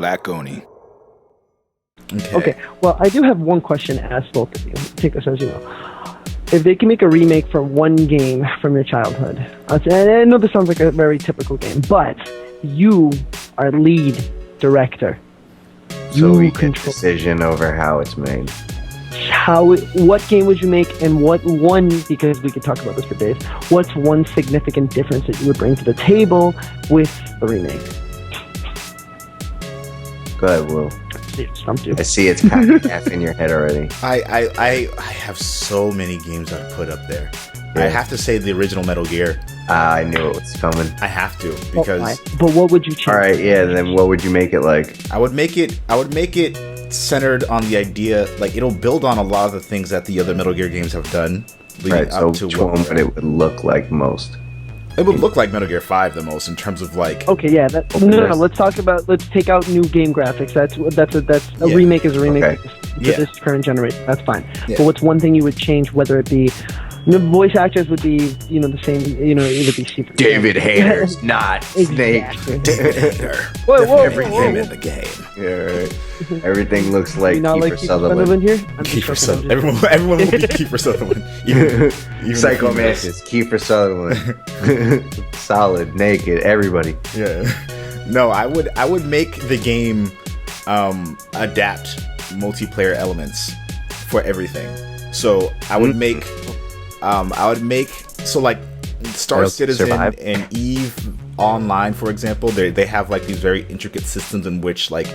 Black Oni. Okay. Well, I do have one question to ask both of you. Take this as you will. If they can make a remake for one game from your childhood, I know this sounds like a very typical game, but you are lead director. So we get decision over how it's made. What game would you make, and what one, because we could talk about this for days, what's one significant difference that you would bring to the table with the remake? Go ahead, Will. Stumped you. I see it's half in your head already. I have so many games I'd put up there. Yeah. I have to say the original Metal Gear. I knew it was coming. I have to, because. But what would you change? All right, yeah. Then what would you make it like? I would make it centered on the idea, like it'll build on a lot of the things that the other Metal Gear games have done. Right. So which one would it would look like most? It would look like Metal Gear 5 the most in terms of like. Okay, yeah. No. Let's take out new game graphics. That's a remake is a remake for this current generation. That's fine. Yeah. But what's one thing you would change? Whether it be the voice actors would be the same. It would be Steve. David Hayter's not Snake. David Hayter. Everything in the game. Yeah, right. Everything looks like Kiefer Sutherland here. Kiefer Sutherland. Everyone will be Kiefer Sutherland. Even Psycho Mantis, Kiefer Sutherland, Solid, Naked, everybody. Yeah. No, I would make the game adapt multiplayer elements for everything. So I would make so like Star Citizen and Eve Online, for example, they have like these very intricate systems in which like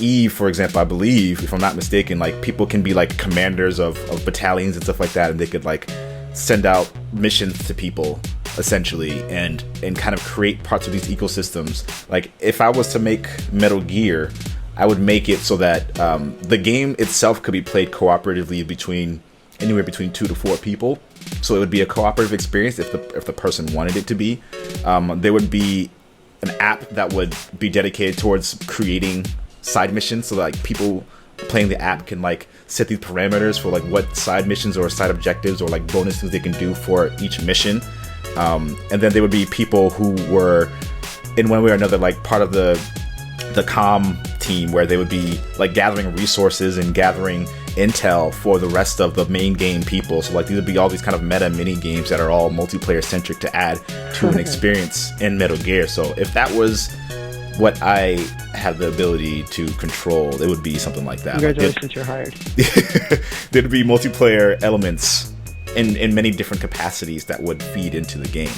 Eve, for example, I believe, if I'm not mistaken, like people can be like commanders of battalions and stuff like that, and they could like send out missions to people essentially and kind of create parts of these ecosystems. Like if I was to make Metal Gear, I would make it so that the game itself could be played cooperatively anywhere between 2 to 4 people. So it would be a cooperative experience if the person wanted it to be. There would be an app that would be dedicated towards creating side missions, so that, like, people playing the app can like set these parameters for like what side missions or side objectives or like bonus things they can do for each mission. And then there would be people who were in one way or another like part of the comm team, where they would be like gathering resources and gathering intel for the rest of the main game people. So like these would be all these kind of meta mini games that are all multiplayer centric to add to an experience in Metal Gear. So if that was what I had the ability to control, it would be something like that. Congratulations, you're hired. There'd be multiplayer elements in many different capacities that would feed into the game.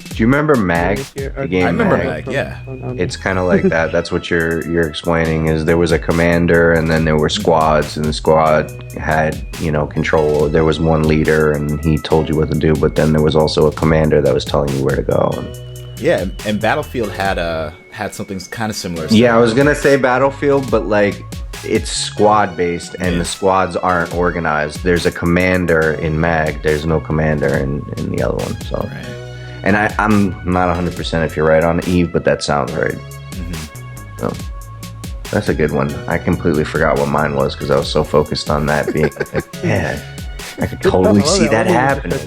Do you remember Mag? The game I remember Mag, yeah. It's kind of like that. That's what you're explaining. Is there was a commander, and then there were squads, and the squad had control. There was one leader, and he told you what to do. But then there was also a commander that was telling you where to go. Yeah, and Battlefield had something kind of similar. Yeah, I was gonna say Battlefield, but like it's squad based, and the squads aren't organized. There's a commander in Mag. There's no commander in the other one. So. Right. And I'm not 100% if you're right on Eve, but that sounds right. Mm-hmm. So that's a good one. I completely forgot what mine was because I was so focused on that being. Yeah, I could totally see that happening.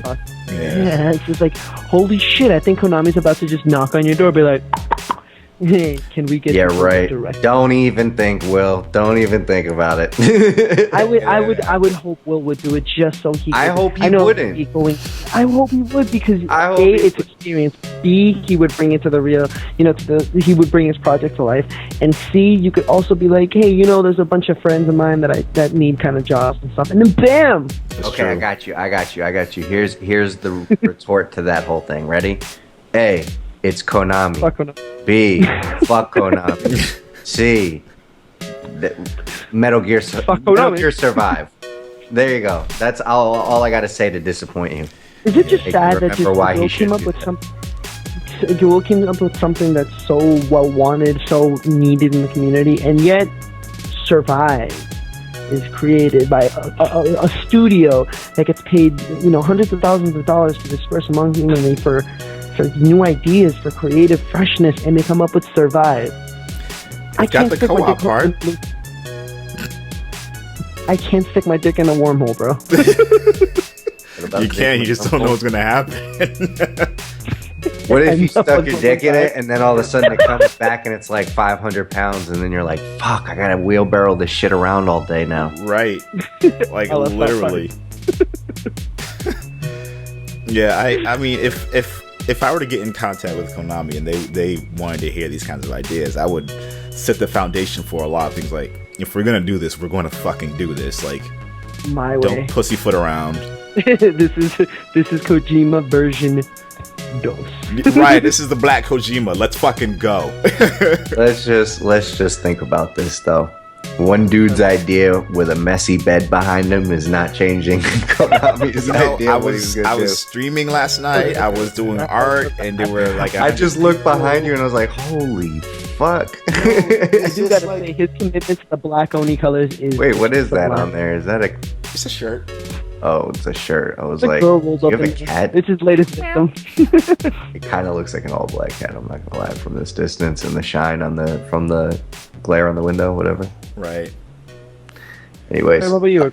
Yeah, it's just like, holy shit! I think Konami's about to just knock on your door, and be like, "Hey, can we get?" Yeah, right. Don't even think, Will. Don't even think about it. I would hope Will would do it just so he. I hope he wouldn't. I hope he would, because it's experience. B, he would bring it to the real. He would bring his project to life. And C, you could also be like, hey, there's a bunch of friends of mine that need kind of jobs and stuff. And then bam. Okay, I got you. Here's the retort to that whole thing. Ready? A, it's Konami. Fuck Konami. B, fuck Konami. C, Metal Gear Survive. There you go. That's all I got to say to disappoint you. Is it just sad that Joel came up with something? Joel came up with something that's so well wanted, so needed in the community, and yet Survive is created by a studio that gets paid, hundreds of thousands of dollars to disperse among humanity for new ideas, for creative freshness, and they come up with Survive. I got the co-op part. I can't stick my dick in a wormhole, bro. You can. You just don't know what's gonna happen. What if you stuck your dick in it and then all of a sudden it comes back and it's like 500 pounds and then you're like, fuck, I gotta wheelbarrow this shit around all day now. Right. Like literally. Yeah, I mean, if I were to get in contact with Konami and they wanted to hear these kinds of ideas, I would set the foundation for a lot of things. Like, if we're gonna do this, we're going to fucking do this. Like, my way. Don't pussyfoot around. This is Kojima version dos. Right, this is the Black Kojima. Let's fucking go. let's just think about this though. One dude's idea with a messy bed behind him is not changing Konami's idea. I was streaming last night. I was doing art, and they were like, I just looked behind you and I was like, holy fuck. I do gotta say, his commitment to the black Oni colors is. Wait, what is that on there? Is that a? It's a shirt. Oh, it's a shirt. I was the like, girl rolls you up have a cat? It's his latest victim. It kind of looks like an all-black cat. I'm not gonna lie, from this distance and the shine from the glare on the window, whatever. Right. Anyways, Hey, what about you?